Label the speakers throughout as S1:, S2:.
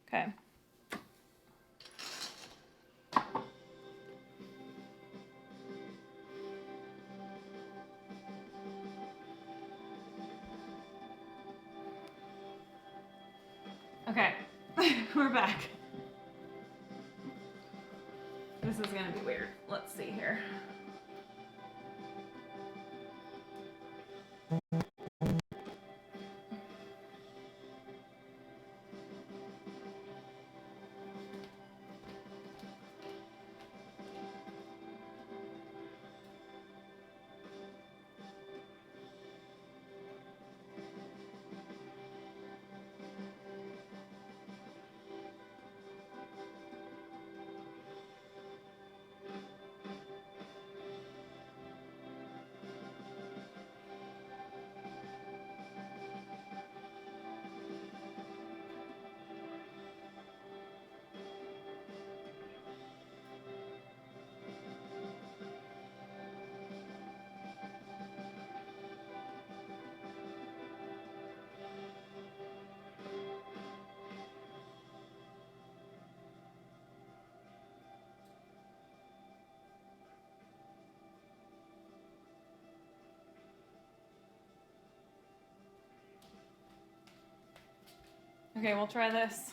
S1: Okay. Okay, we're back. This is gonna be weird. Let's see here. Okay, we'll try this.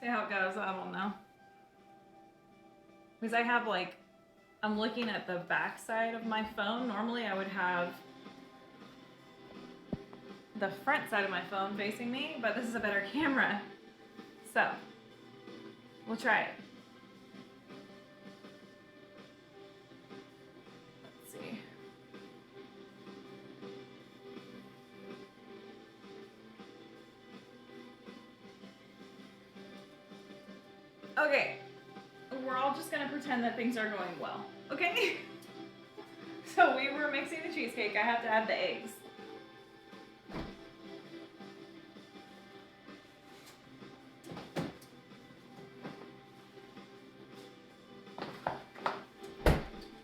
S1: See how it goes. I don't know. Because I have like, I'm looking at the back side of my phone. Normally I would have the front side of my phone facing me, but this is a better camera. So, we'll try it. Let's see. Okay, we're all just gonna pretend that things are going well, okay? So we were mixing the cheesecake. I have to add the eggs.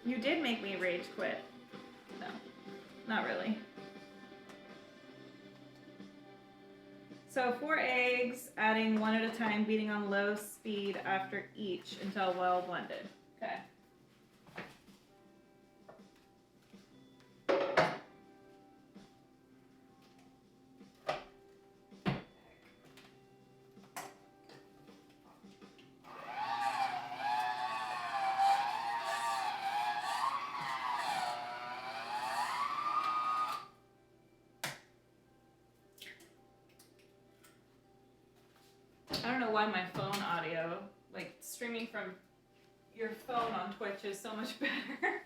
S1: You did make me rage quit. No, not really. So 4 eggs, adding one at a time, beating on low speed after each until well blended. Okay. I don't know why my phone audio, like streaming from your phone on Twitch, is so much better.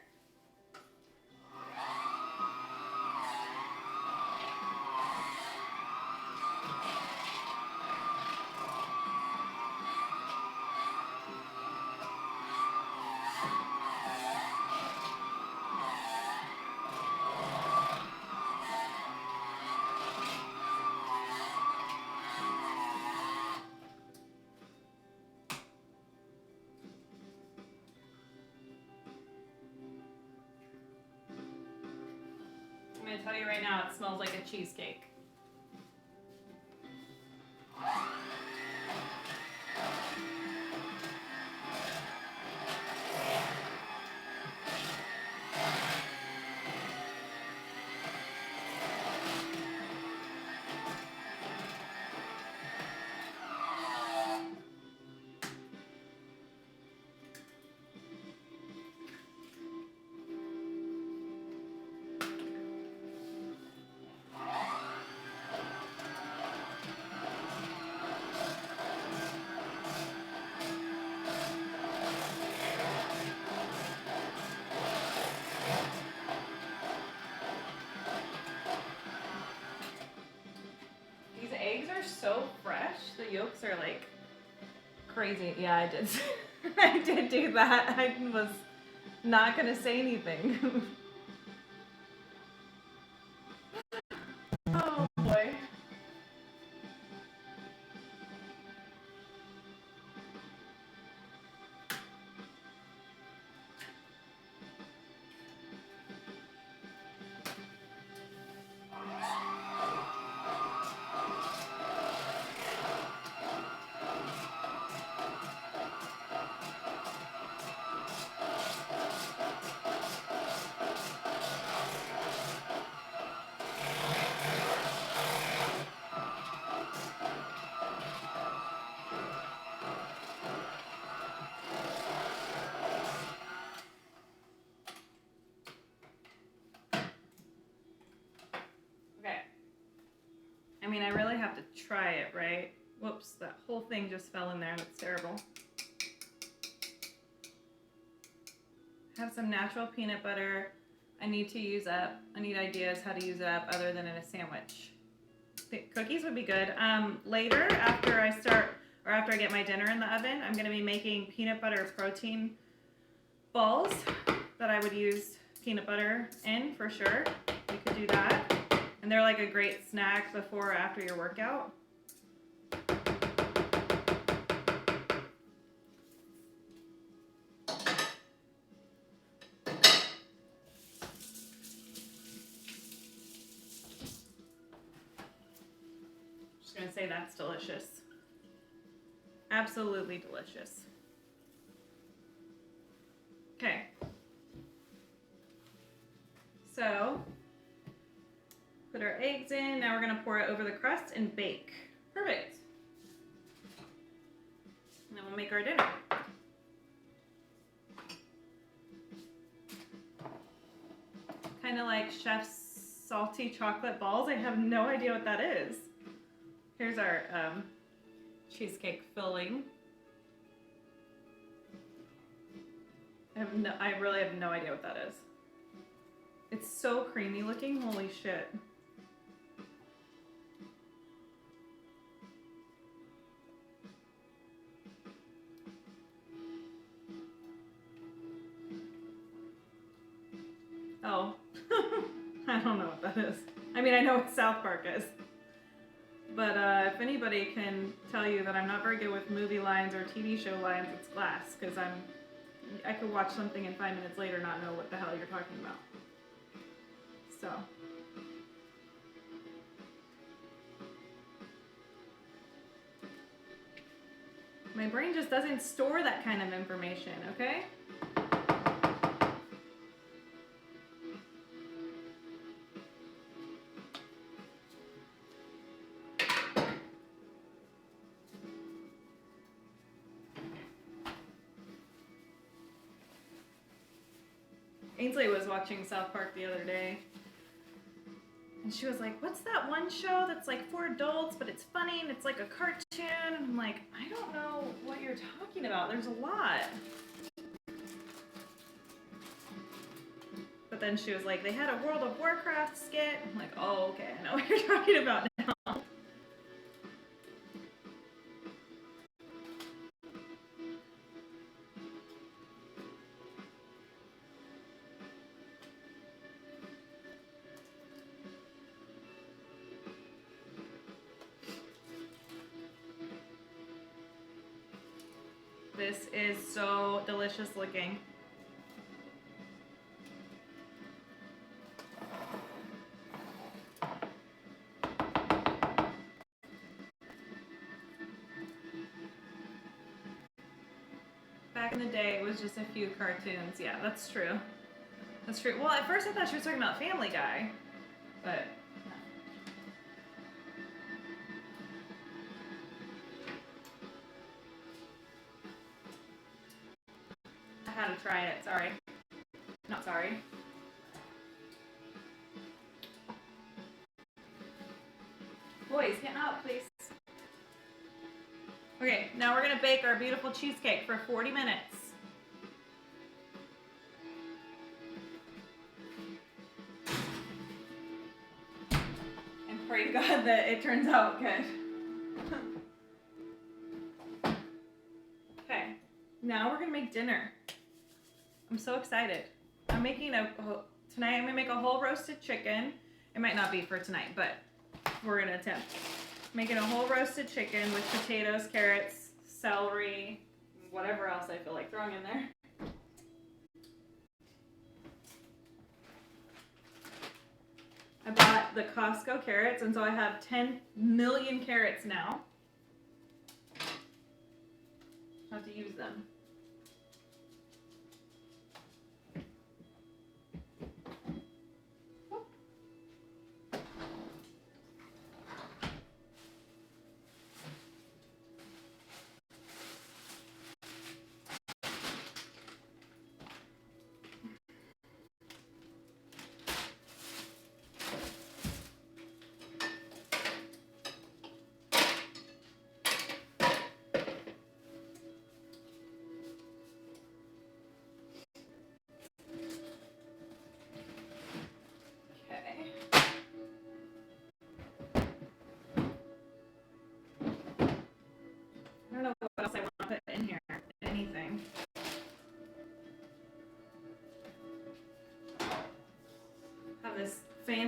S1: I'm gonna tell you right now, it smells like a cheesecake. These eggs are so fresh. The yolks are like crazy. Yeah, I did. I did do that. I was not gonna say anything. Oh boy. mean, I really have to try it, right? Whoops, that whole thing just fell in there. That's terrible. Have some natural peanut butter. I need to use up. I need ideas how to use it up other than in a sandwich. Cookies would be good. Later, after I start, or after I get my dinner in the oven, I'm going to be making peanut butter protein balls that I would use peanut butter in for sure. We could do that. And they're like a great snack before or after your workout. Just gonna say that's delicious. Absolutely delicious. Okay. So, put our eggs in. Now we're gonna pour it over the crust and bake. Perfect. And then we'll make our dinner. Kind of like Chef's salty chocolate balls. I have no idea what that is. Here's our cheesecake filling. I really have no idea what that is. It's so creamy looking, holy shit. Oh, I don't know what that is. I mean, I know what South Park is. But if anybody can tell you that I'm not very good with movie lines or TV show lines, it's Glass, because I could watch something and 5 minutes later not know what the hell you're talking about. So. My brain just doesn't store that kind of information, okay? Ainsley was watching South Park the other day, and she was like, what's that one show that's like for adults, but it's funny and it's like a cartoon? And I'm like, I don't know what you're talking about. There's a lot. But then she was like, they had a World of Warcraft skit. I'm like, oh, okay, I know what you're talking about now. This is so delicious looking. Back in the day, it was just a few cartoons. Yeah, that's true. That's true. Well, at first I thought she was talking about Family Guy, but I had to try it. Sorry. Not sorry. Boys, get out, please. Okay, now we're gonna bake our beautiful cheesecake for 40 minutes. And pray to God that it turns out good. Okay, now we're gonna make dinner. I'm so excited. I'm making tonight I'm gonna make a whole roasted chicken. It might not be for tonight, but we're gonna attempt. Making a whole roasted chicken with potatoes, carrots, celery, whatever else I feel like throwing in there. I bought the Costco carrots, and so I have 10 million carrots now. I have to use them.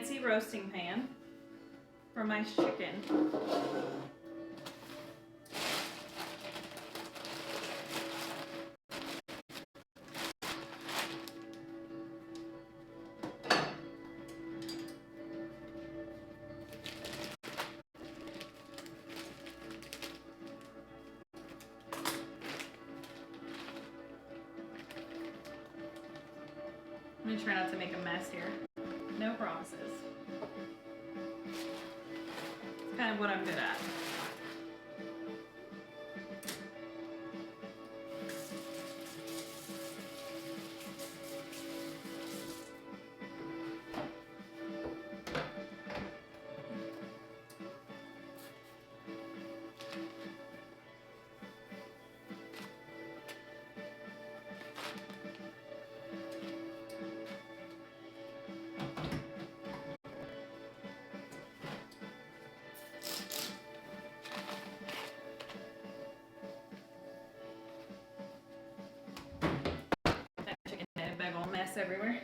S1: fancy roasting pan for my chicken. I'm gonna try not to make a mess here. No promises. It's kind of what I'm good at. Chicken and a big old mess everywhere.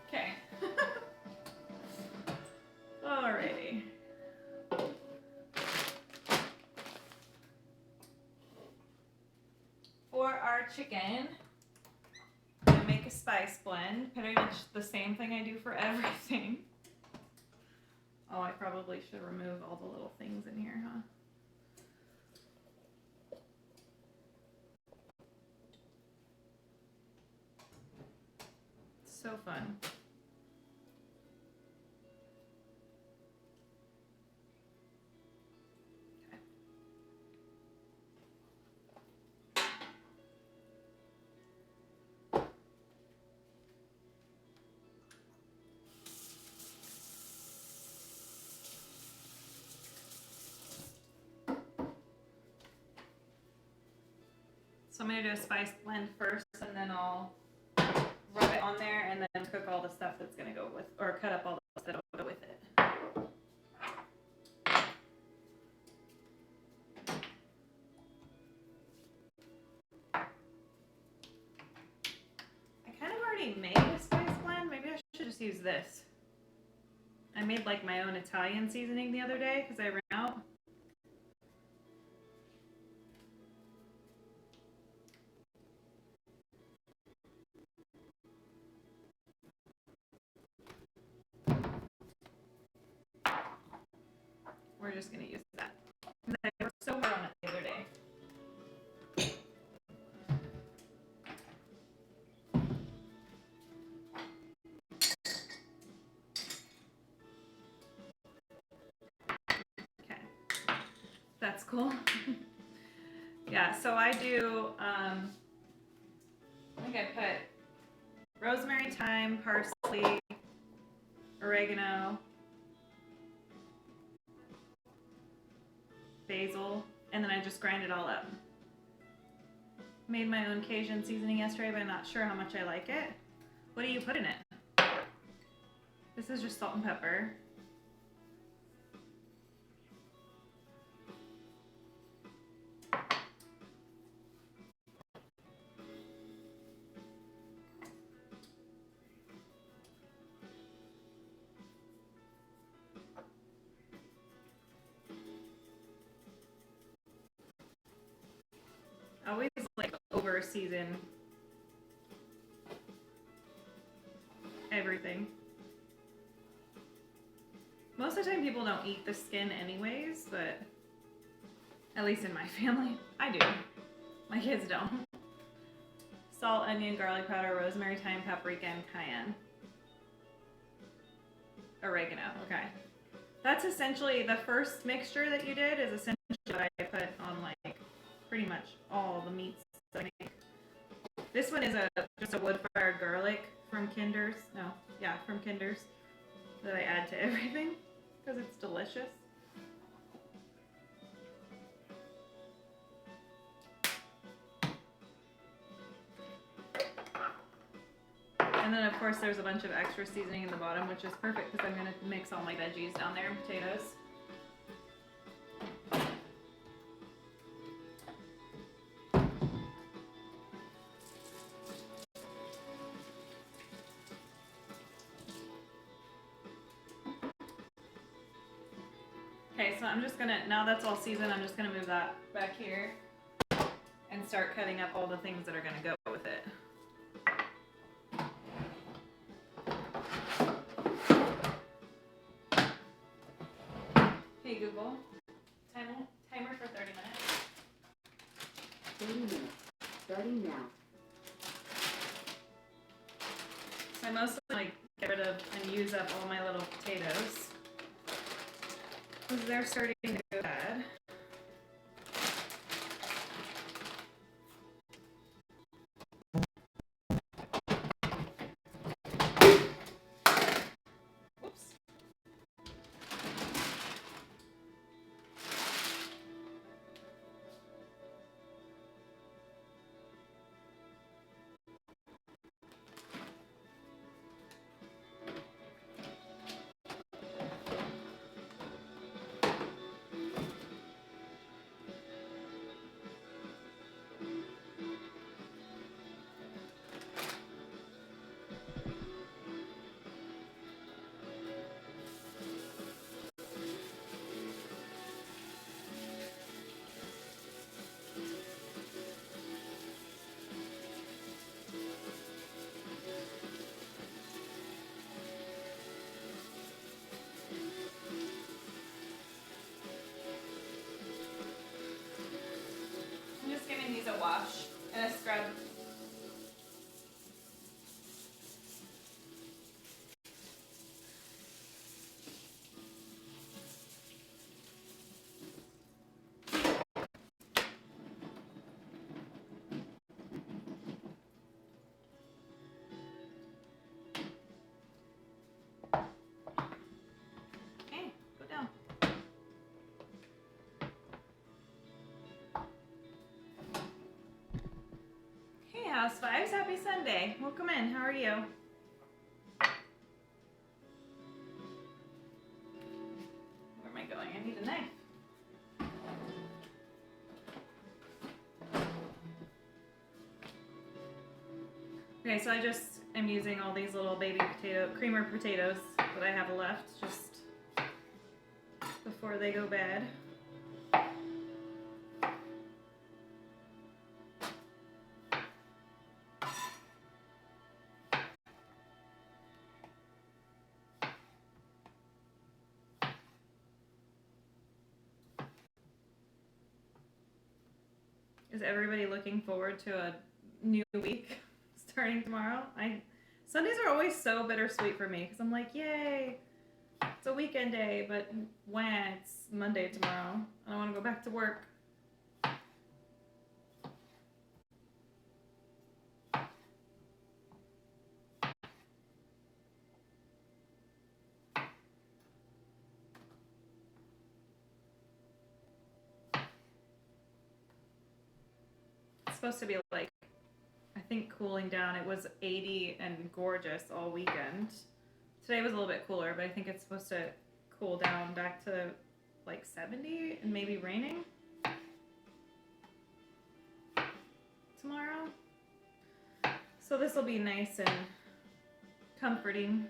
S1: Okay. Alrighty. For our chicken, I'm gonna make a spice blend. Pretty much the same thing I do for everything. Oh, I probably should remove all the little things in here, huh? So fun. So I'm going to do a spice blend first, and then I'll rub it on there and then cook all the stuff that's going to go with, or cut up all the stuff that'll go with it. I kind of already made a spice blend. Maybe I should just use this. I made like my own Italian seasoning the other day because I ran out. We're just going to use that. I worked so hard on it the other day. Okay. That's cool. Yeah, so I do, I think I put rosemary, thyme, parsley, oregano, basil, and then I just grind it all up. Made my own Cajun seasoning yesterday, but I'm not sure how much I like it. What do you put in it? This is just salt and pepper. I always like over season everything. Most of the time people don't eat the skin anyways, but at least in my family, I do. My kids don't. Salt, onion, garlic powder, rosemary, thyme, paprika, and cayenne. Oregano, okay. That's essentially the first mixture that you did is essentially what I put on like pretty much all the meats that I make. This one is just a wood-fired garlic from Kinder's. No, yeah, from Kinder's that I add to everything because it's delicious. And then of course there's a bunch of extra seasoning in the bottom, which is perfect because I'm going to mix all my veggies down there and potatoes. Okay, so I'm just gonna, now that's all seasoned, I'm just gonna move that back here and start cutting up all the things that are gonna go with it. Hey Google, timer for 30 minutes.
S2: 30 minutes, starting now.
S1: So I mostly like get rid of and use up all my little potatoes because they're starting to go bad. Whoops. I'm just giving these a wash and a scrub. Okay, go down. Hey House Fives, happy Sunday. Welcome in, how are you? Where am I going? I need a knife. Okay, so I just am using all these little baby creamer potatoes that I have left just before they go bad. Is everybody looking forward to a new week starting tomorrow? Sundays are always so bittersweet for me because I'm like, yay, it's a weekend day, but when it's Monday tomorrow, I don't want to go back to work. It's supposed to be like, I think cooling down. It was 80 and gorgeous all weekend. Today was a little bit cooler, but I think it's supposed to cool down back to like 70 and maybe raining tomorrow. So this will be nice and comforting.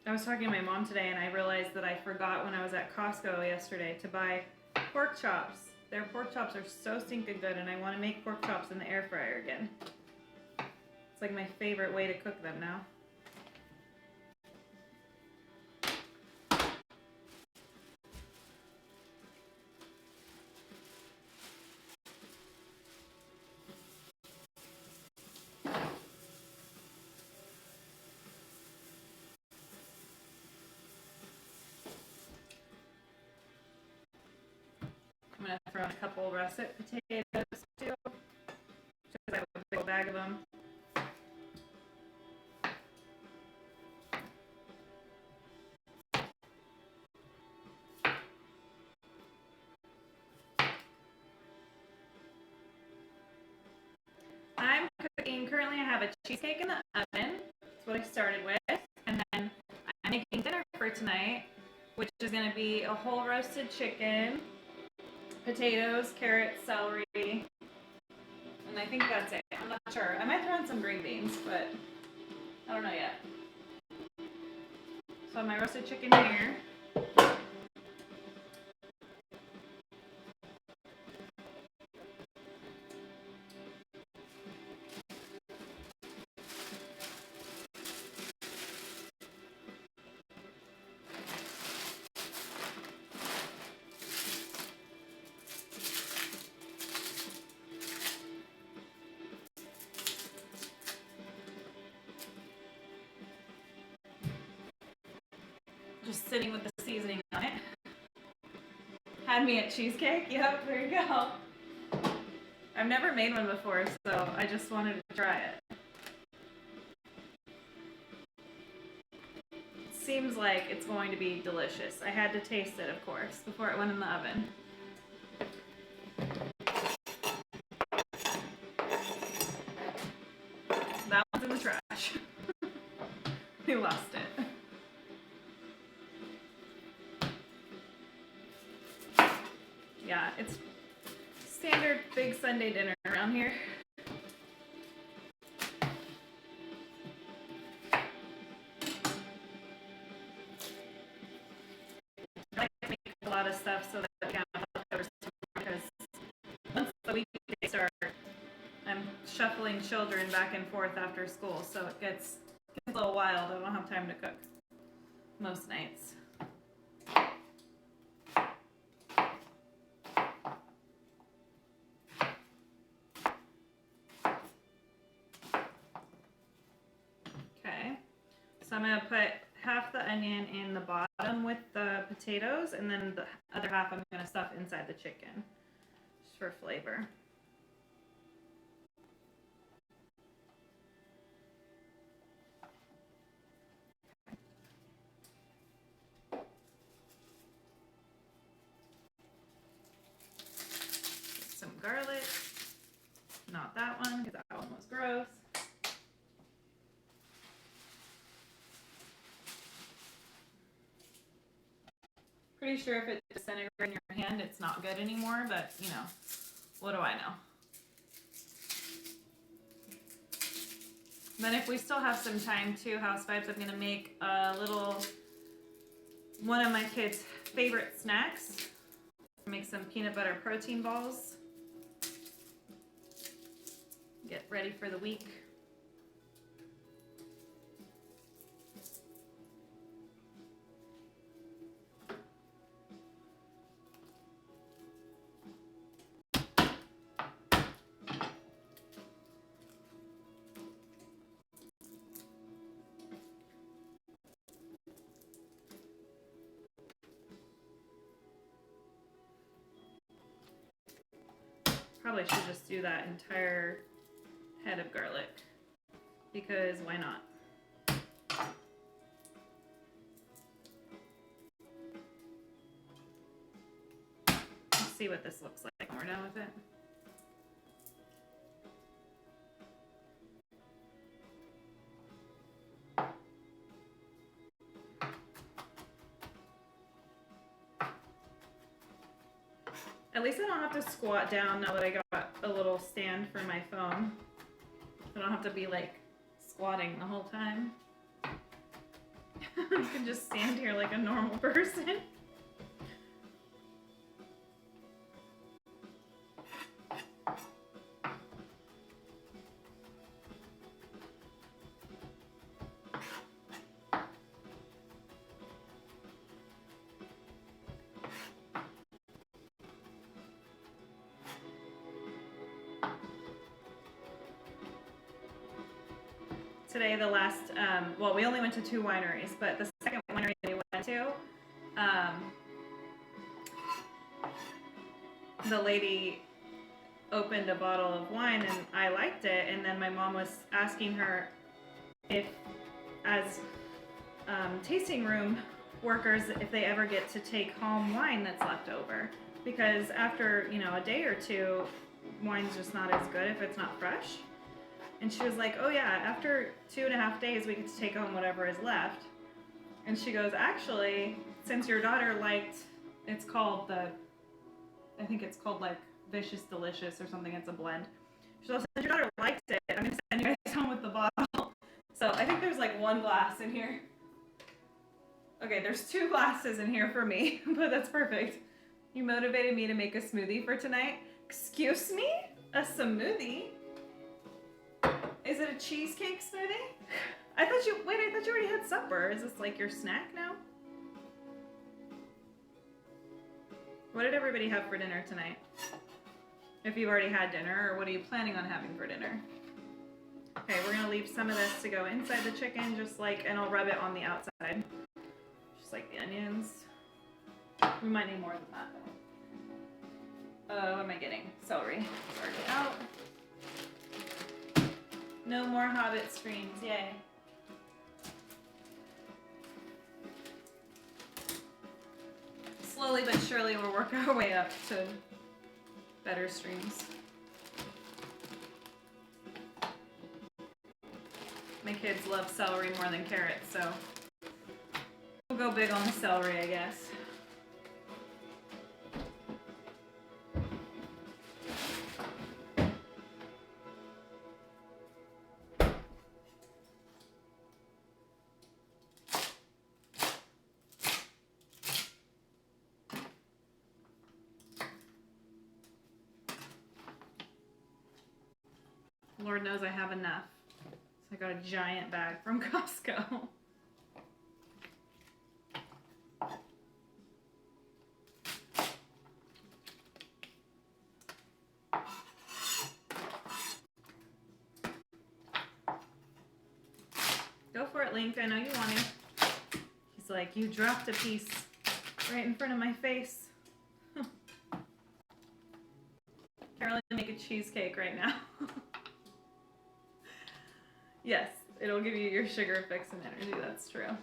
S1: I was talking to my mom today and I realized that I forgot when I was at Costco yesterday to buy pork chops. Their pork chops are so stinking good and I want to make pork chops in the air fryer again. It's like my favorite way to cook them now. I'm going to throw in a couple russet potatoes too. Just I have a big bag of them. I'm cooking, currently I have a cheesecake in the oven. That's what I started with. And then I'm making dinner for tonight, which is going to be a whole roasted chicken, potatoes, carrots, celery, and I think that's it. I'm not sure. I might throw in some green beans, but I don't know yet. So my roasted chicken here. Just sitting with the seasoning on it. Had me at cheesecake. Yep, there you go. I've never made one before, so I just wanted to try it. Seems like it's going to be delicious. I had to taste it, of course, before it went in the oven. That one's in the trash. We lost it. Yeah, it's standard big Sunday dinner around here. I like to make a lot of stuff so that I can have leftovers tomorrow, because once the weekdays start, I'm shuffling children back and forth after school, so it gets a little wild. I don't have time to cook most nights. Okay, so I'm gonna put half the onion in the bottom with the potatoes, and then the other half I'm gonna stuff inside the chicken, just for flavor. Some garlic, not that one, because that one was gross. Pretty sure if it's disintegrating in your hand, it's not good anymore, but you know, what do I know? Then if we still have some time too, housewives, I'm gonna make a little, one of my kids' favorite snacks. Make some peanut butter protein balls. Get ready for the week. Probably should just do that entire head of garlic, because why not? Let's see what this looks like when we're done with it. At least I don't have to squat down now that I got a little stand for my phone. I don't have to be like squatting the whole time. I can just stand here like a normal person. Today, the last, well, we only went to 2 wineries, but the second winery we went to, the lady opened a bottle of wine and I liked it, and then my mom was asking her if, as tasting room workers, if they ever get to take home wine that's left over, because after, you know, a day or two, wine's just not as good if it's not fresh. And she was like, oh yeah, after 2.5 days, we get to take home whatever is left. And she goes, actually, since your daughter liked, it's called the, I think it's called like Vicious Delicious or something, it's a blend. She'll said your daughter liked it. I'm gonna send you guys home with the bottle. So I think there's like one glass in here. Okay, there's 2 glasses in here for me, but that's perfect. You motivated me to make a smoothie for tonight. Excuse me? A smoothie? Is it a cheesecake smoothie? I thought you already had supper. Is this like your snack now? What did everybody have for dinner tonight? If you've already had dinner, or what are you planning on having for dinner? Okay, we're gonna leave some of this to go inside the chicken, and I'll rub it on the outside. Just like the onions. We might need more than that though. What am I getting? Celery. It's already out. No more Hobbit streams, yay. Slowly but surely we'll work our way up to better streams. My kids love celery more than carrots, so we'll go big on the celery, I guess. Lord knows I have enough. So I got a giant bag from Costco. Go for it, Link. I know you want to. He's like, you dropped a piece right in front of my face. Carolyn, make a cheesecake right now. Yes, it'll give you your sugar fix and energy, that's true.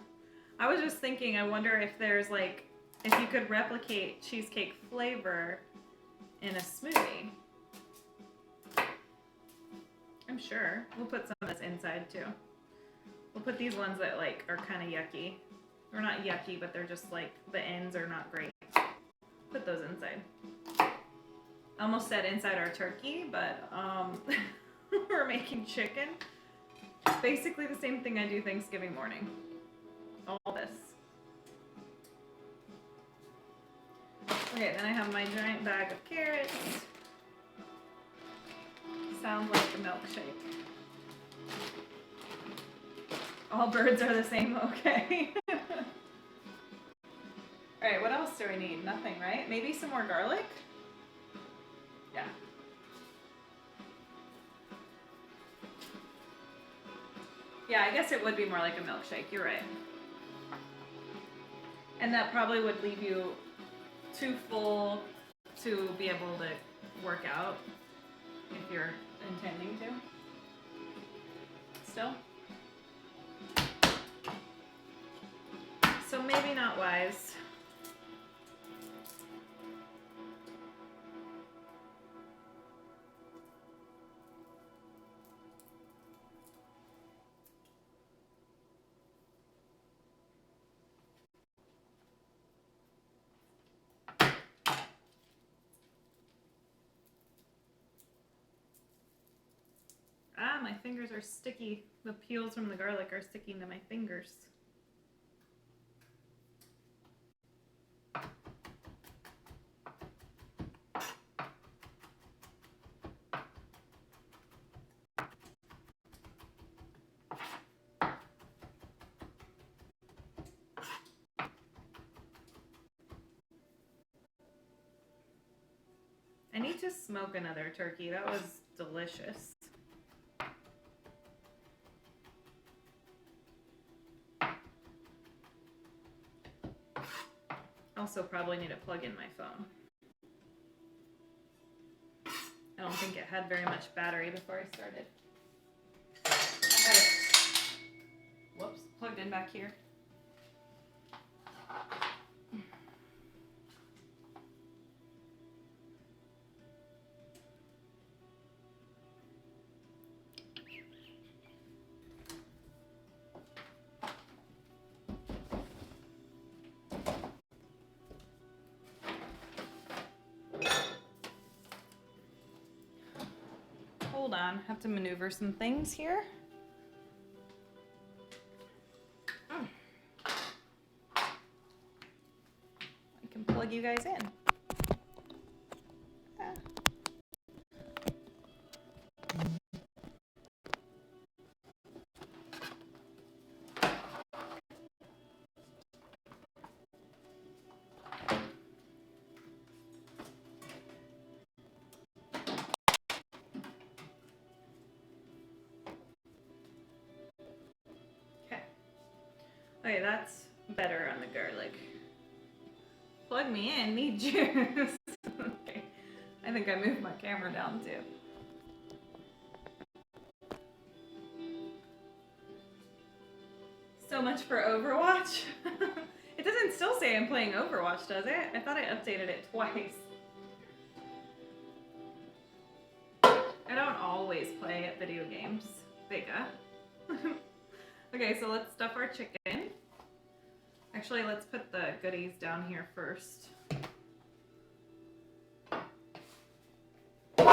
S1: I was just thinking, I wonder if there's like, if you could replicate cheesecake flavor in a smoothie. I'm sure. We'll put some of this inside too. We'll put these ones that like are kind of yucky. Or not yucky, but they're just like, the ends are not great. Put those inside. I almost said inside our turkey, but we're making chicken. Basically the same thing I do Thanksgiving morning. All this. Okay, then I have my giant bag of carrots. Sounds like a milkshake. All birds are the same, okay. Alright, what else do we need? Nothing, right? Maybe some more garlic? Yeah. Yeah, I guess it would be more like a milkshake. You're right. And that probably would leave you too full to be able to work out if you're intending to. Still? So maybe not wise. Ah, my fingers are sticky. The peels from the garlic are sticking to my fingers. I need to smoke another turkey. That was delicious. Also probably need to plug in my phone. I don't think it had very much battery before I started. I had it, whoops, plugged in back here. hold on. Have to maneuver some things here. I can plug you guys in. Ah. Okay, that's better on the garlic. Plug me in, need juice. Okay, I think I moved my camera down too. So much for Overwatch. It doesn't still say I'm playing Overwatch, does it? I thought I updated it twice. I don't always play at video games, Vega. Okay, so let's stuff our chicken. Actually, let's put the goodies down here first. Put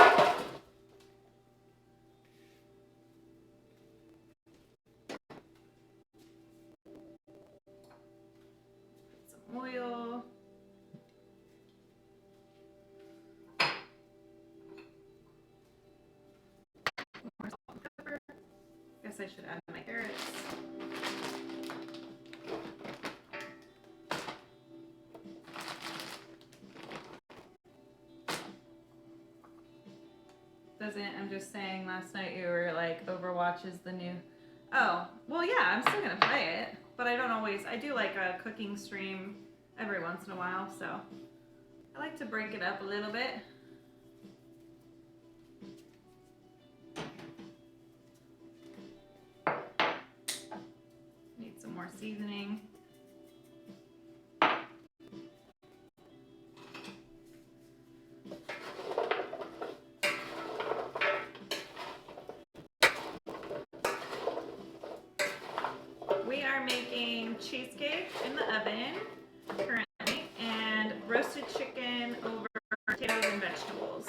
S1: some oil. More salt and pepper. Guess I should add my carrots. I'm just saying last night you were like, Overwatch is the new... Oh, well yeah, I'm still gonna play it, but I don't always... I do like a cooking stream every once in a while, so I like to break it up a little bit. Need some more seasoning. We are making cheesecake in the oven currently and roasted chicken over potatoes and vegetables.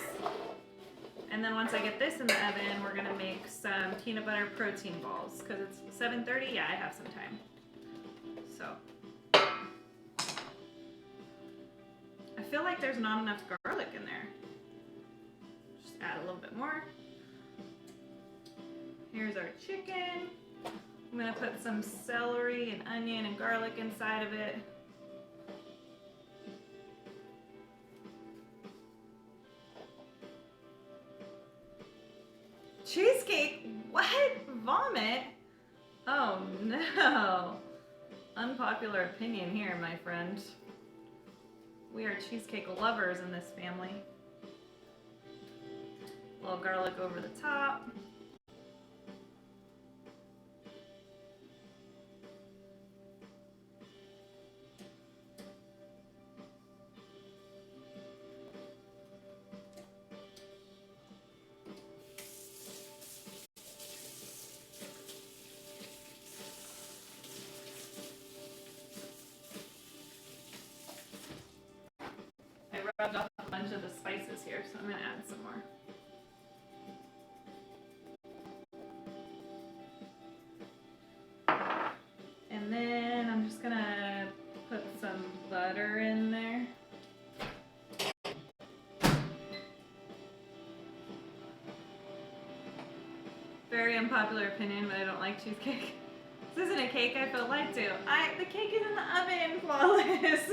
S1: And then once I get this in the oven, we're gonna make some peanut butter protein balls because it's 7:30. Yeah, I have some time. So I feel like there's not enough garlic in there. Just add a little bit more. Here's our chicken. I'm gonna put some celery and onion and garlic inside of it. Cheesecake? What? Vomit? Oh no. Unpopular opinion here, my friend. We are cheesecake lovers in this family. A little garlic over the top. Rubbed off a bunch of the spices here, so I'm gonna add some more. And then I'm just gonna put some butter in there. Very unpopular opinion, but I don't like cheesecake. This isn't a cake I feel lied to. The cake is in the oven, flawless.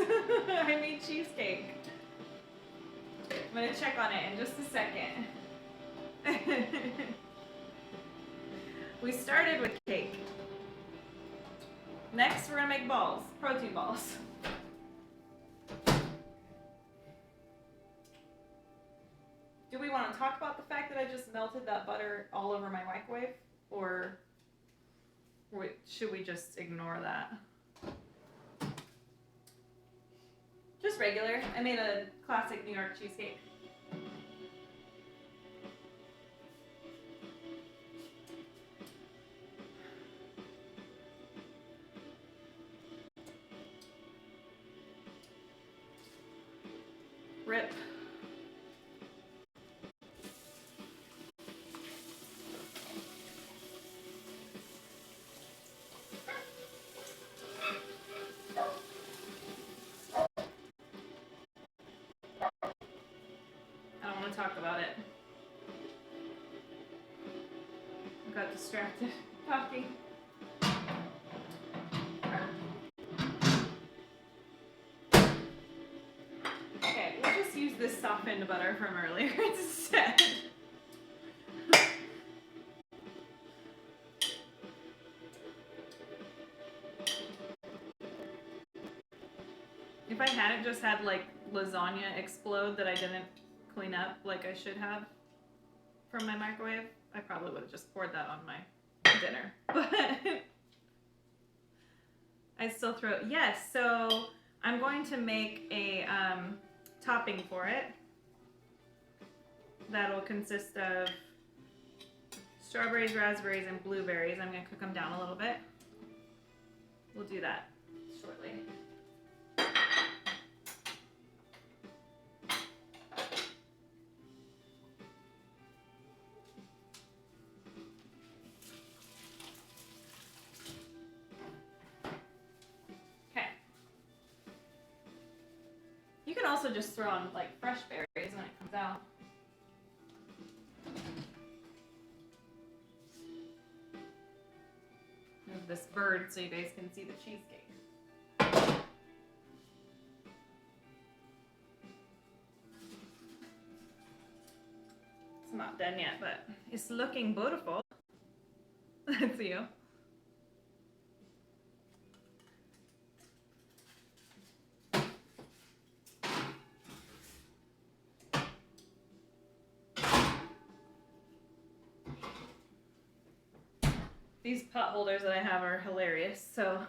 S1: I made cheesecake. I'm gonna check on it in just a second. We started with cake. Next, we're gonna make balls, protein balls. Do we want to talk about the fact that I just melted that butter all over my microwave? Or should we just ignore that? Just regular. I made a classic New York cheesecake. Rip. got distracted talking. Okay, we'll just use this softened butter from earlier instead. If I hadn't just had like lasagna explode that I didn't clean up like I should have from my microwave, I probably would have just poured that on my dinner. But I still throw it. Yes, so I'm going to make a topping for it that'll consist of strawberries, raspberries, and blueberries. I'm going to cook them down a little bit. We'll do that shortly. You can also just throw on like fresh berries when it comes out. Move this bird so you guys can see the cheesecake. It's not done yet, but it's looking beautiful. That's you. These pot holders that I have are hilarious. So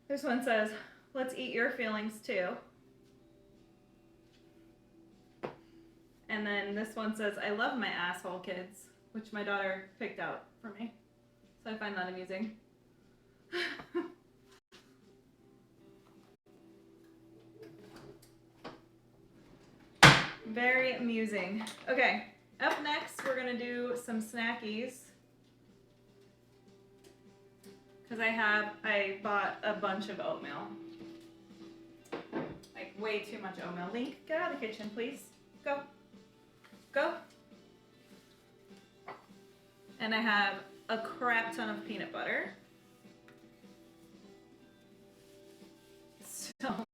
S1: this one says, "Let's eat your feelings too." And then this one says, "I love my asshole kids," which my daughter picked out for me. So I find that amusing. Very amusing. Okay, up next we're gonna do some snackies. Because I bought a bunch of oatmeal. Like way too much oatmeal. Link, get out of the kitchen, please. Go. Go. And I have a crap ton of peanut butter. So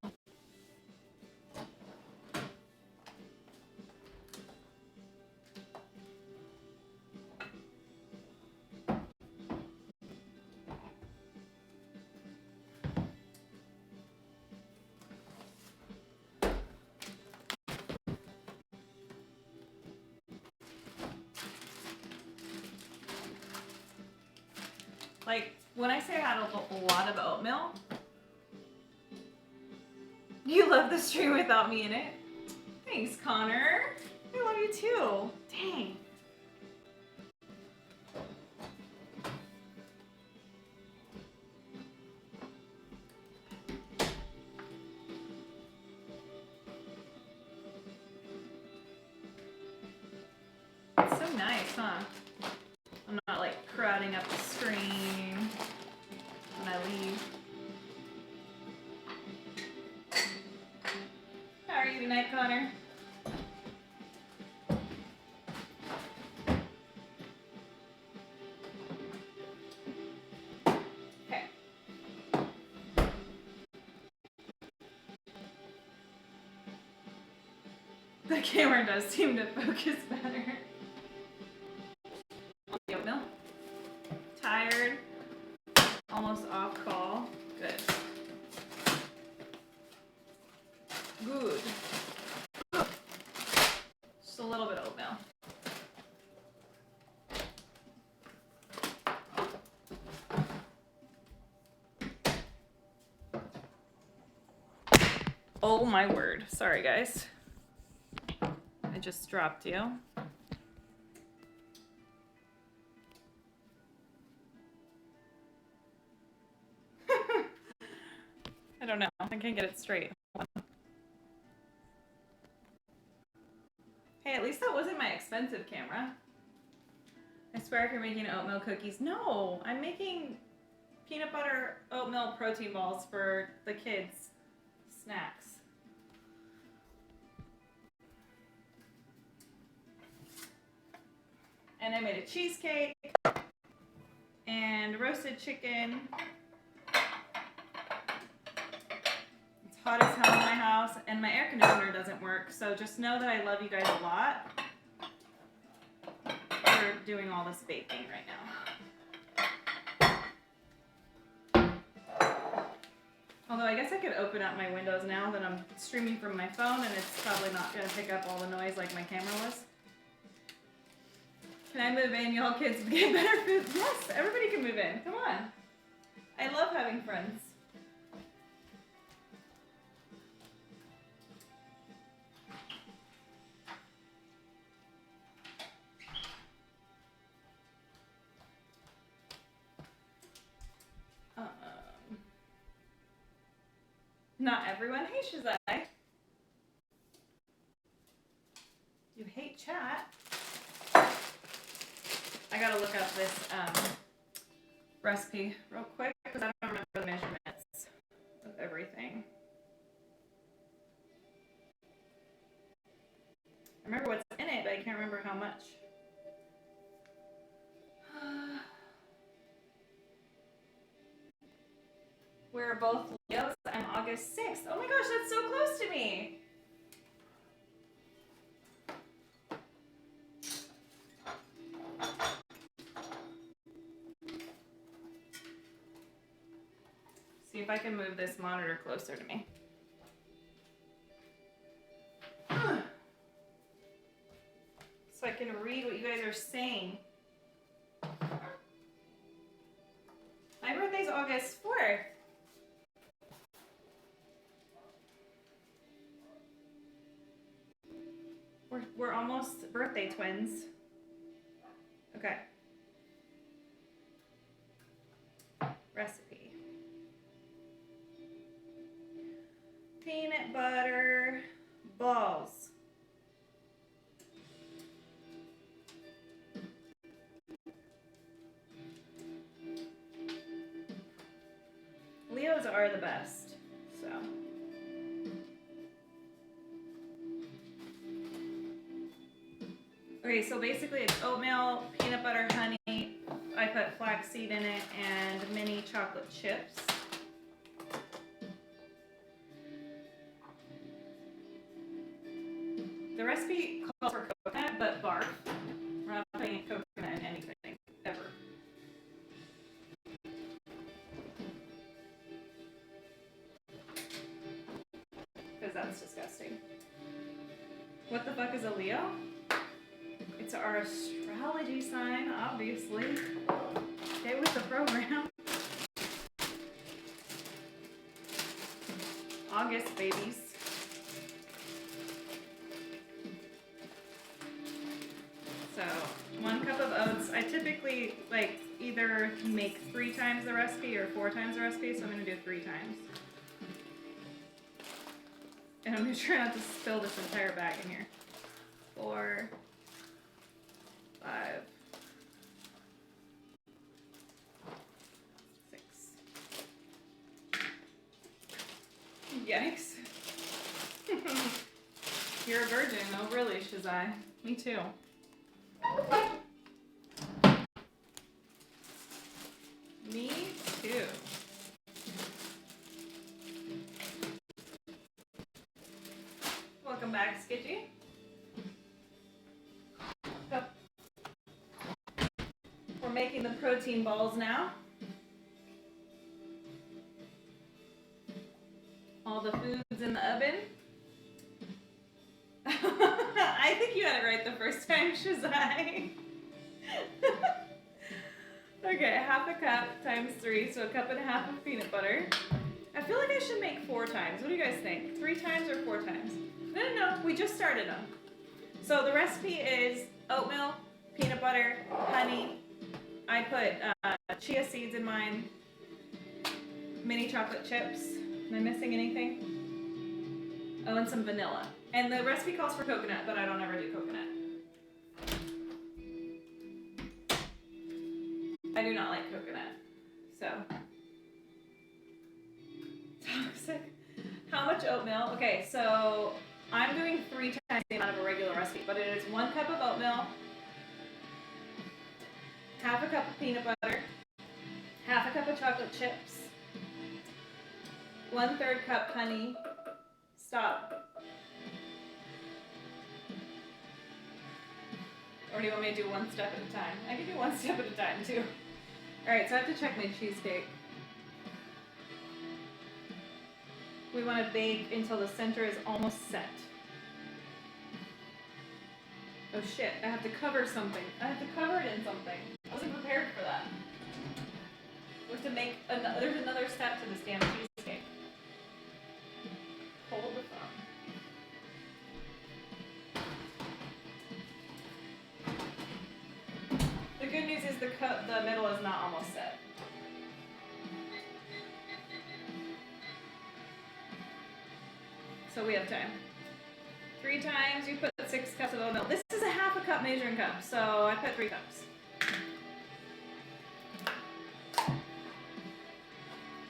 S1: like, when I say I had a lot of oatmeal, you love the stream without me in it. Thanks, Connor. I love you too. Dang. It's so nice, huh? I'm not like crowding up the screen when I leave. How are you tonight, Connor? Okay. The camera does seem to focus better. Oatmeal. Tired. Almost off call. Good. Good. Just a little bit of oatmeal. Oh my word. Sorry, guys. I just dropped you. I don't know. I can't get it straight. Hey, at least that wasn't my expensive camera. I swear if you're making oatmeal cookies. No, I'm making peanut butter oatmeal protein balls for the kids' snacks. And I made a cheesecake and roasted chicken. It's hot as hell in my house, and my air conditioner doesn't work. So just know that I love you guys a lot for doing all this baking right now. Although I guess I could open up my windows now that I'm streaming from my phone, and it's probably not going to pick up all the noise like my camera was. Can I move in? Y'all kids get better food. Yes, everybody can move in. Come on. I love having friends. Not everyone. Hey, Shazai. You hate chat. I gotta look up this recipe real quick because I don't remember the measurements of everything. I remember what's in it, but I can't remember how much. We're both Leos. I'm August 6th. Oh my gosh, that's so close to me. See if I can move this monitor closer to me. So I can read what you guys are saying. My birthday's August 4th. We're almost birthday twins. Okay. Recipe. Peanut butter balls. Leos are the best, so. Okay, so basically it's oatmeal, peanut butter, honey. I put flaxseed in it and mini chocolate chips. The recipe calls for coconut, but barf. We're not putting coconut in anything, ever. Because that's disgusting. What the fuck is a Leo? It's our astrology sign, obviously. Stay with the program. August, babies. So, 1 cup of oats. I typically like either make 3 times the recipe or 4 times the recipe, so I'm gonna do 3 times. And I'm gonna try not to spill this entire bag in here. 4, 5, 6. Yikes. You're a virgin. Oh, really, Shazai? Me too. Me too. Welcome back, Skitchy. Go. We're making the protein balls now. All the food's in the oven. I think you had it right the first time, Shazai. Okay, 1/2 cup times 3, so 1.5 cups of peanut butter. I feel like I should make 4 times. What do you guys think? 3 times or 4 times? No, we just started them. So the recipe is oatmeal, peanut butter, honey. I put chia seeds in mine, mini chocolate chips. Am I missing anything? Oh, and some vanilla. And the recipe calls for coconut, but I don't ever do coconut. I do not like coconut, so. Toxic. How much oatmeal? Okay, so I'm doing 3 times the amount of a regular recipe, but it is 1 cup of oatmeal, half a cup of peanut butter, half a cup of chocolate chips, 1/3 cup honey. Stop. Or do you want me to do one step at a time? I can do one step at a time too. Alright, so I have to check my cheesecake. We want to bake until the center is almost set. Oh shit, I have to cover something. I have to cover it in something. I wasn't prepared for that. We have to make another, there's another step to this damn cheesecake. Hold the phone. The good news is the middle is not almost set. So we have time. 3 times, you put 6 cups of oat milk. This is a half a cup measuring cup, so I put 3 cups.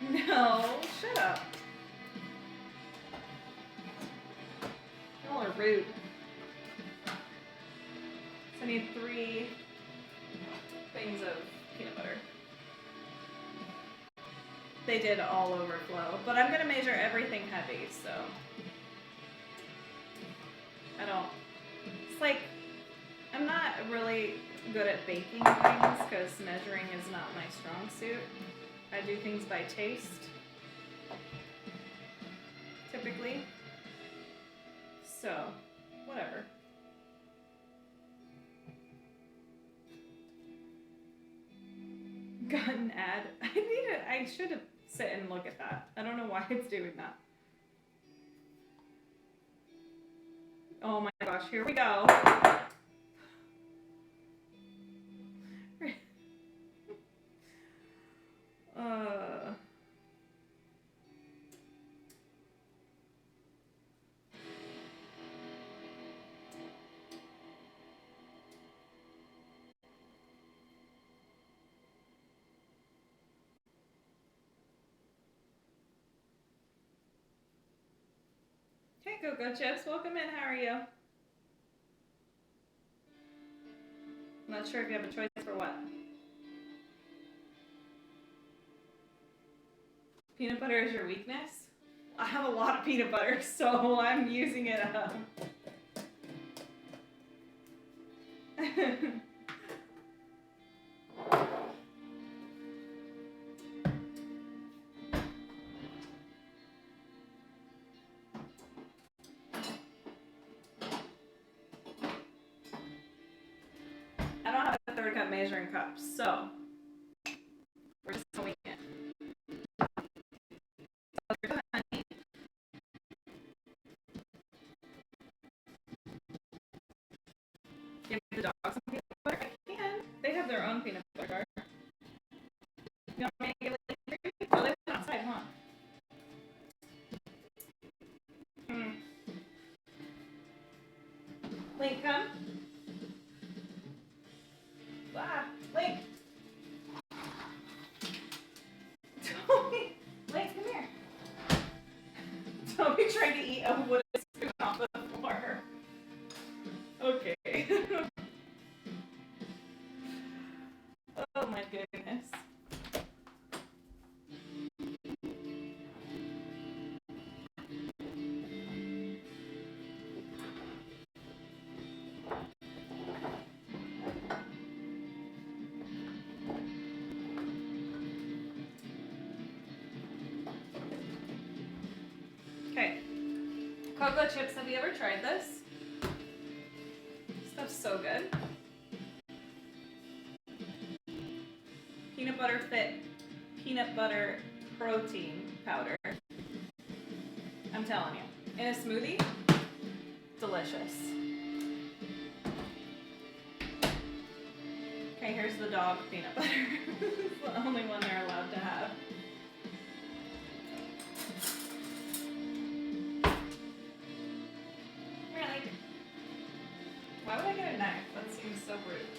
S1: No, shut up. Y'all are rude. So I need 3 things of peanut butter. They did all overflow, but I'm gonna measure everything heavy, so. It's like, I'm not really good at baking things because measuring is not my strong suit. I do things by taste, typically. So, whatever. Got an ad. I should have sit and look at that. I don't know why it's doing that. Oh my gosh, here we go. Hey, Cocoa Chips, welcome in. How are you? I'm not sure if you have a choice for what. Peanut butter is your weakness? I have a lot of peanut butter, so I'm using it up. I don't have a 1/3 cup measuring cup, so we're just going in. Give the dog some peanut butter. I can. They have their own peanut butter. You want me to give it to you? Oh, they went outside, huh? Link, come. Ah, Link. Toby. Link, come here. Toby tried to eat a wooden spoon off the floor. Okay. Oh my goodness. Okay. Cocoa Chips, have you ever tried this? Stuff's so good. Peanut butter fit, peanut butter protein powder. I'm telling you. In a smoothie, delicious. Okay, here's the dog peanut butter. It's the only one they're allowed to have. Really? Why would I get a knife? That seems so rude.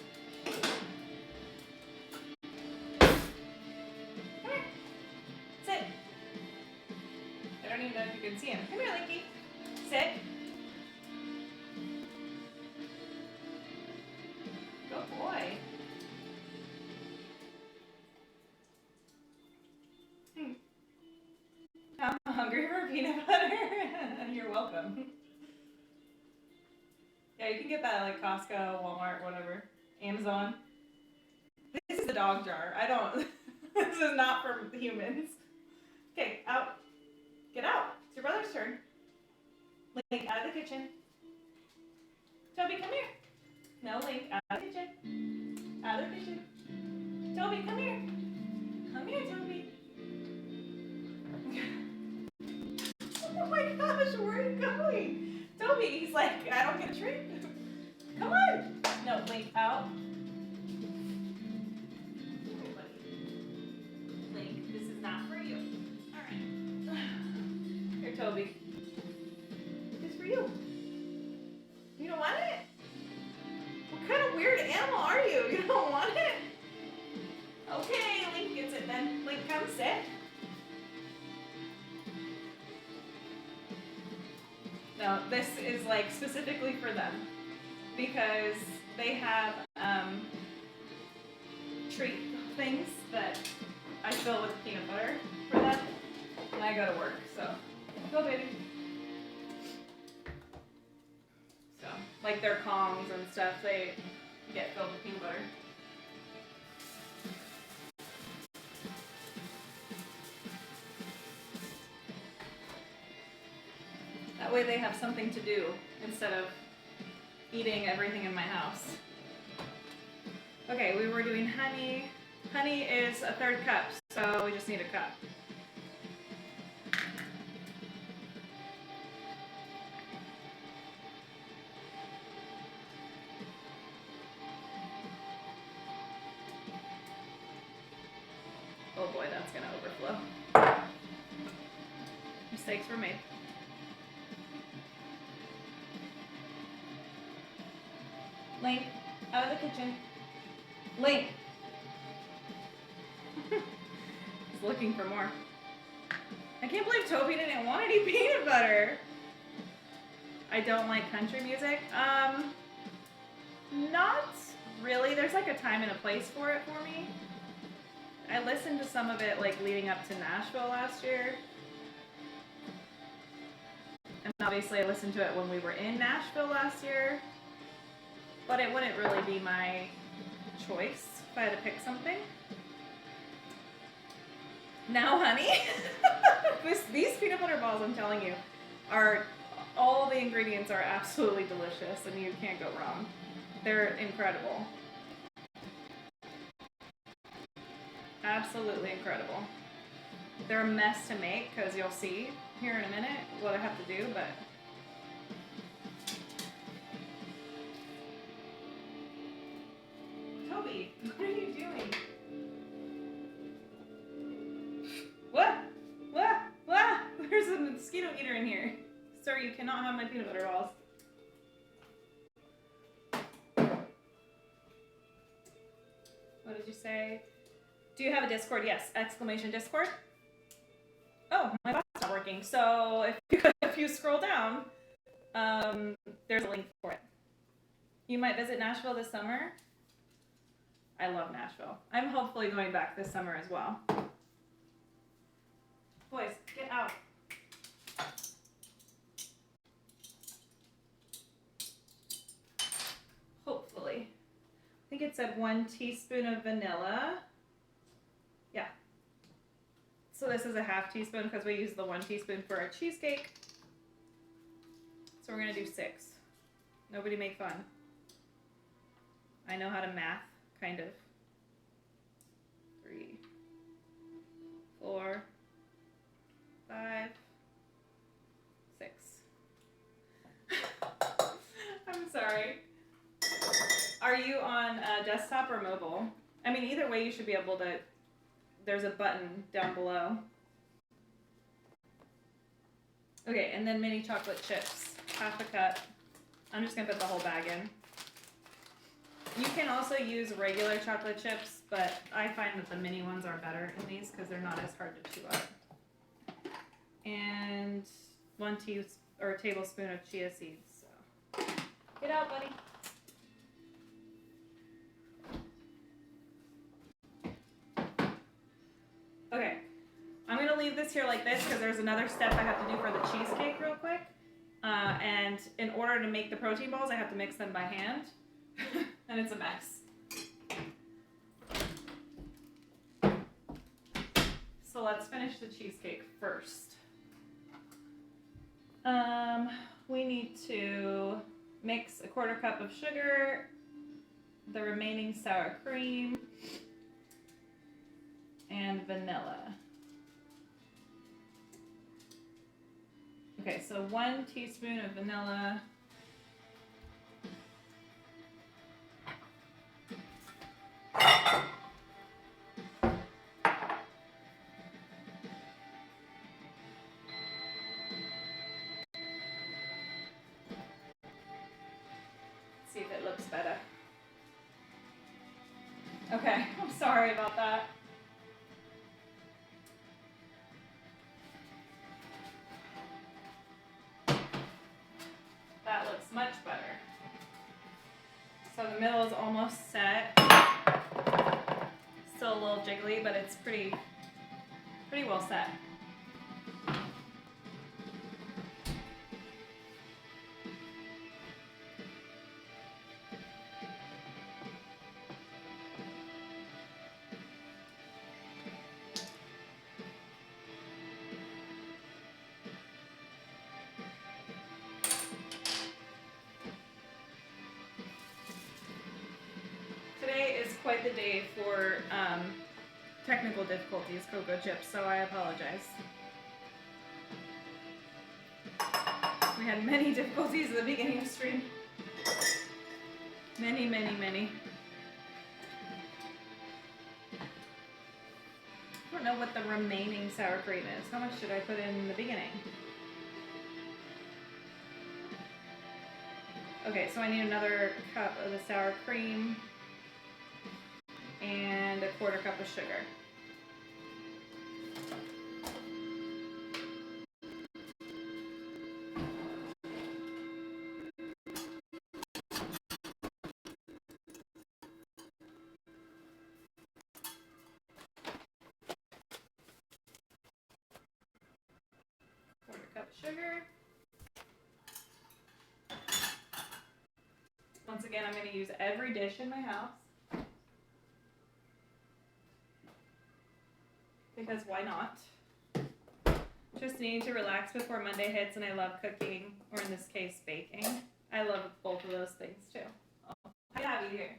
S1: Come here. Sit. I don't even know if you can see him. Come here, Linky. Sit. Good boy. hungry for peanut butter? You're welcome. Yeah, you can get that at like Costco, Walmart, whatever. Amazon. This is a dog jar. I don't. This is not for humans. Okay, out. Get out. It's your brother's turn. Link, out of the kitchen. Toby, come here. No, Link, out of the kitchen. Out of the kitchen. Toby, come here. Come here, Toby. Oh my gosh, where are you going? Toby, he's like, I don't get a treat. Come on. No, Link, out. Here, buddy. Link, this is not for you. All right. Here, Toby. This is for you. You don't want it? What kind of weird animal are you? You don't want it? Okay, Link gets it then. Link, come sit. No, this is like specifically for them because they have treat things that I fill with peanut butter for them when I go to work. So, go baby. So, like their Kongs and stuff, they get filled with peanut butter. That way they have something to do instead of eating everything in my house. Okay, we were doing honey. Honey is a third cup, so we just need a cup. Oh boy, that's gonna overflow. Mistakes were made. Link, out of the kitchen. Link! He's looking for more. I can't believe Toby didn't want any peanut butter. I don't like country music. Not really. There's like a time and a place for it for me. I listened to some of it like leading up to Nashville last year. And obviously I listened to it when we were in Nashville last year. But it wouldn't really be my choice if I had to pick something. Now, honey, these peanut butter balls, I'm telling you, are all the ingredients are absolutely delicious and you can't go wrong. They're incredible. Absolutely incredible. They're a mess to make because you'll see here in a minute what I have to do, but Toby, what are you doing? What? What? What? There's a mosquito eater in here. Sir, you cannot have my peanut butter balls. What did you say? Do you have a Discord? Yes. Exclamation Discord. Oh, my bot's not working. So if you scroll down, there's a link for it. You might visit Nashville this summer. I love Nashville. I'm hopefully going back this summer as well. Boys, get out. Hopefully. I think it said 1 teaspoon of vanilla. Yeah. So this is a half teaspoon because we use the 1 teaspoon for our cheesecake. So we're going to do 6. Nobody make fun. I know how to math, kind of. 3, 4, 5, 6. I'm sorry. Are you on desktop or mobile? I mean, either way, you should be able to. There's a button down below. Okay, and then mini chocolate chips, half a cup. I'm just gonna put the whole bag in. You can also use regular chocolate chips, but I find that the mini ones are better in these because they're not as hard to chew up. And 1 tablespoon of chia seeds. So get out, buddy. Okay, I'm gonna leave this this here like this because there's another step I have to do for the cheesecake real quick. And in order to make the protein balls, I have to mix them by hand. And it's a mess. So let's finish the cheesecake first. We need to mix a 1/4 cup of sugar, the remaining sour cream, and vanilla. Okay, so 1 teaspoon of vanilla. See if it looks better. Okay, I'm sorry about that. That looks much better. So the middle is almost set. Still a little jiggly, but it's pretty well set. Today is quite the day for technical difficulties, Cocoa Chips, so I apologize. We had many difficulties at the beginning of the stream. Many. I don't know what the remaining sour cream is. How much should I put in the beginning? Okay, so I need another cup of the sour cream and a 1/4 cup of sugar. Cup of sugar. Once again, I'm going to use every dish in my house. Because why not? Just needing to relax before Monday hits, and I love cooking, or in this case, baking. I love both of those things too. Oh, I have you here.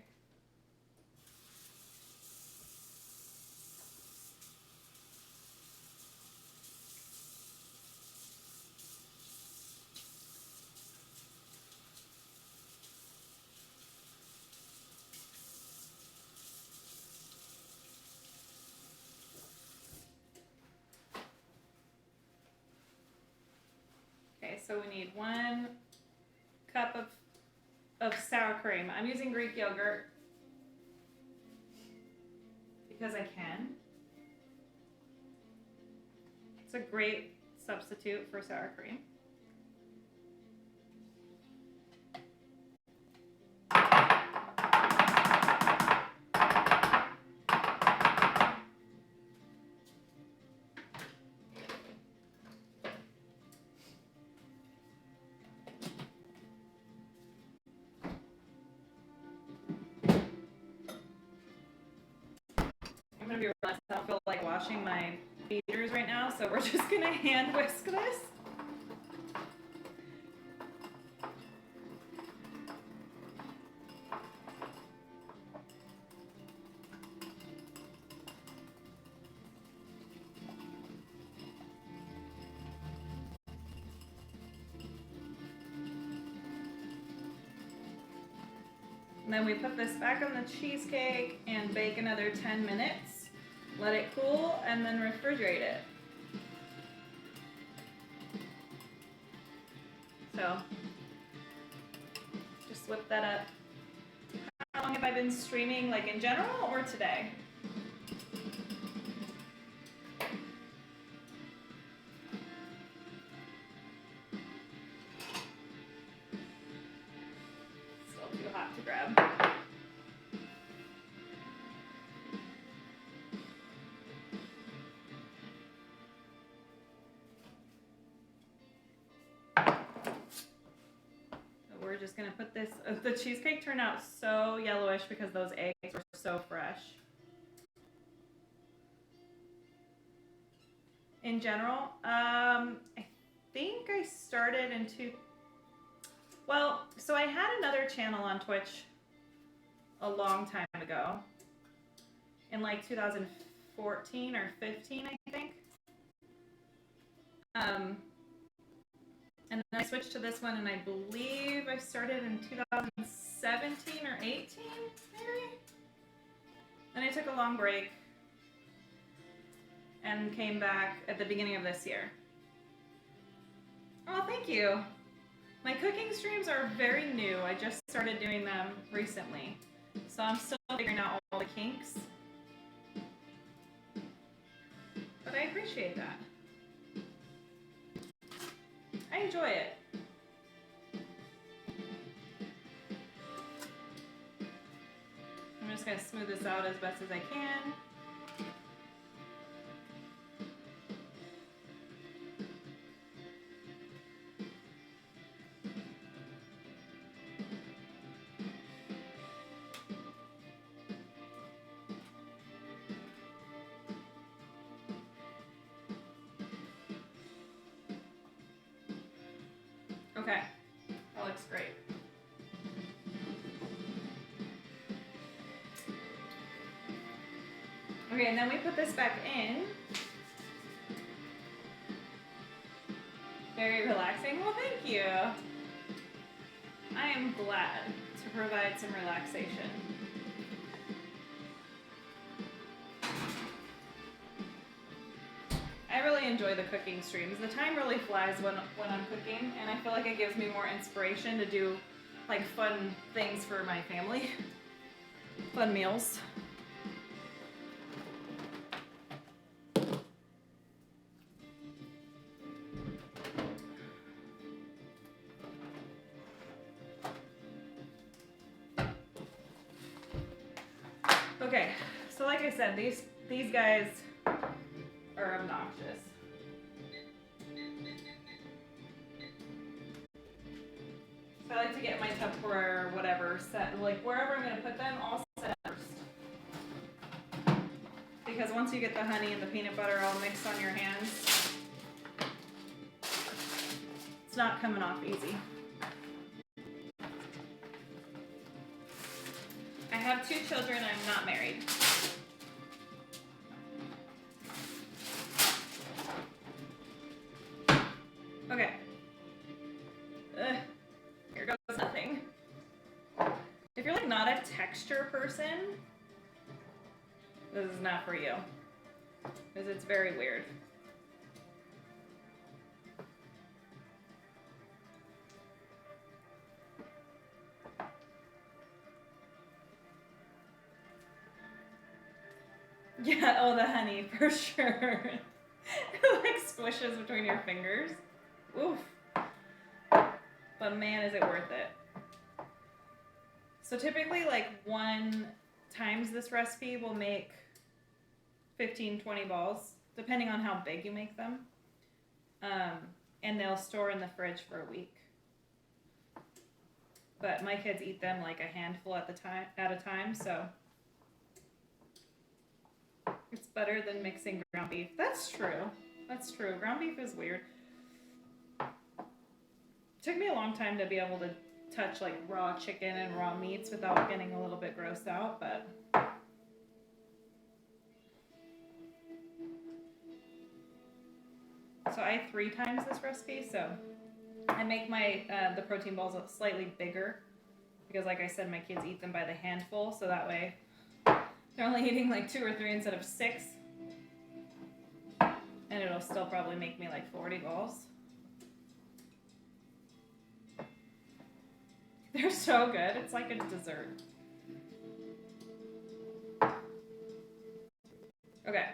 S1: Okay, so we need 1 cup of sour cream. I'm using Greek yogurt because I can. It's a great substitute for sour cream. I'm gonna be honest, I don't feel like washing my beaters right now, so we're just gonna hand whisk this. And then we put this back on the cheesecake and bake another 10 minutes. Let it cool and then refrigerate it. So, just whip that up. How long have I been streaming, like in general or today? Still too hot to grab. just gonna put this. The cheesecake turned out so yellowish because those eggs were so fresh. In general, I think I started in so I had another channel on Twitch a long time ago, in like 2014 or 15, I think. And then I switched to this one, and I believe I started in 2017 or 18, maybe? Then I took a long break and came back at the beginning of this year. Oh, thank you. My cooking streams are very new. I just started doing them recently. So I'm still figuring out all the kinks. But I appreciate that. I enjoy it. I'm just gonna smooth this out as best as I can. Okay, that looks great. Okay, and then we put this back in. Very relaxing. Well, thank you. I am glad to provide some relaxation. I really enjoy the cooking streams. The time really flies when I'm cooking, and I feel like it gives me more inspiration to do like fun things for my family. Fun meals. Okay, so like I said, these guys are obnoxious. So I like to get my Tupperware or whatever set, like wherever I'm gonna put them, all set first. Because once you get the honey and the peanut butter all mixed on your hands, it's not coming off easy. I have 2 children, I'm not married. Okay. Here goes nothing. If you're like not a texture person, this is not for you. Because it's very weird. Yeah, oh, the honey, for sure. It like squishes between your fingers. Oof. But man, is it worth it. So typically, like 1 times this recipe will make 15, 20 balls, depending on how big you make them. And they'll store in the fridge for a week. But my kids eat them like a handful at a time, so it's better than mixing ground beef. That's true. That's true. Ground beef is weird. It took me a long time to be able to touch like raw chicken and raw meats without getting a little bit grossed out, but so I 3 times this recipe, so I make my the protein balls slightly bigger because like I said, my kids eat them by the handful, so that way they're only eating like 2 or 3 instead of 6. And it'll still probably make me like 40 balls. They're so good. It's like a dessert. Okay,